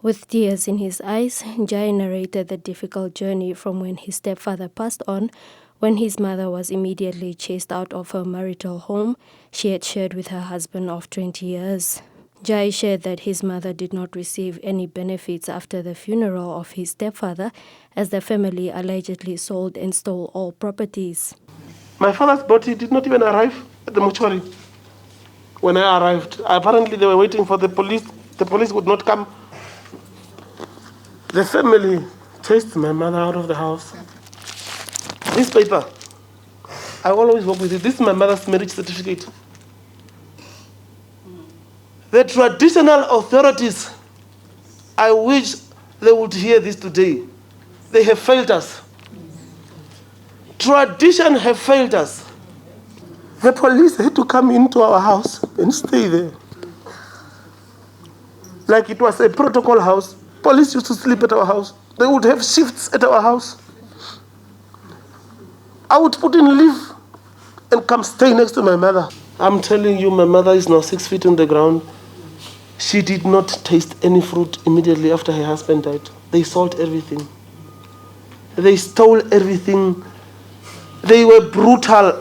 With tears in his eyes, Ndjai narrated the difficult journey from when his stepfather passed on, when his mother was immediately chased out of her marital home she had shared with her husband of 20 years. Ndjai shared that his mother did not receive any benefits after the funeral of his stepfather, as the family allegedly sold and stole all properties. My father's body did not even arrive at the mortuary. When I arrived, apparently they were waiting for the police. The police would not come. The family chased my mother out of the house. This paper, I always work with it. This is my mother's marriage certificate. The traditional authorities, I wish they would hear this today. They have failed us. Tradition have failed us. The police had to come into our house and stay there. Like it was a protocol house. Police used to sleep at our house. They would have shifts at our house. I would put in leave and come stay next to my mother. I'm telling you, my mother is now 6 feet on the ground. She did not taste any fruit immediately after her husband died. They sold everything. They stole everything. They were brutal.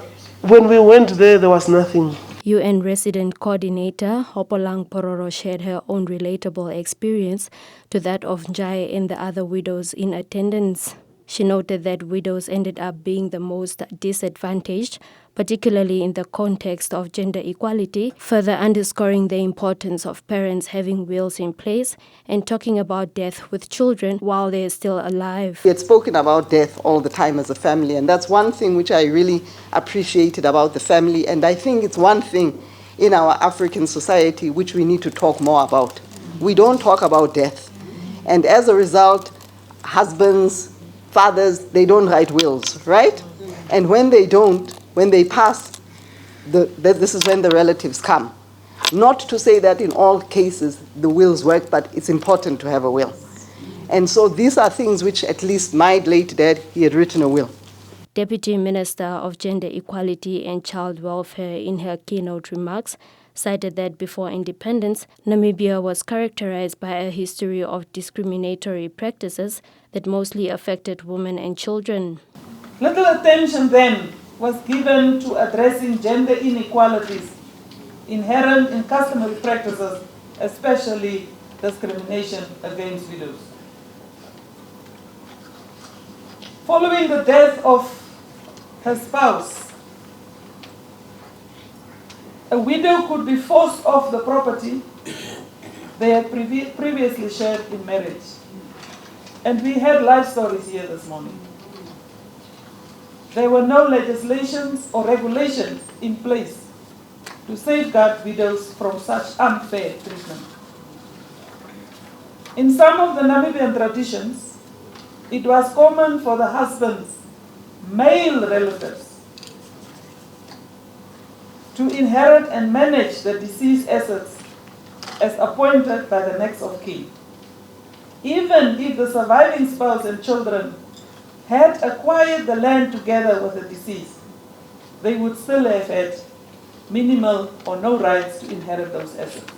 When we went there was nothing. UN resident coordinator Hopolang Pororo shared her own relatable experience to that of Ndjai and the other widows in attendance. She noted that widows ended up being the most disadvantaged, particularly in the context of gender equality, further underscoring the importance of parents having wills in place and talking about death with children while they are still alive. We had spoken about death all the time as a family, and that's one thing which I really appreciated about the family, and I think it's one thing in our African society which we need to talk more about. We don't talk about death, and as a result, husbands, fathers, they don't write wills, right? And when they don't, when they pass, this is when the relatives come. Not to say that in all cases the wills work, but it's important to have a will. And so these are things which at least my late dad, he had written a will. Deputy Minister of Gender Equality and Child Welfare in her keynote remarks cited that before independence, Namibia was characterized by a history of discriminatory practices that mostly affected women and children. Little attention then was given to addressing gender inequalities inherent in customary practices, especially discrimination against widows. Following the death of her spouse, a widow could be forced off the property they had previously shared in marriage. And we had life stories here this morning. There were no legislations or regulations in place to safeguard widows from such unfair treatment. In some of the Namibian traditions, it was common for the husband's male relatives to inherit and manage the deceased assets as appointed by the next of kin. Even if the surviving spouse and children had acquired the land together with the deceased, they would still have had minimal or no rights to inherit those assets.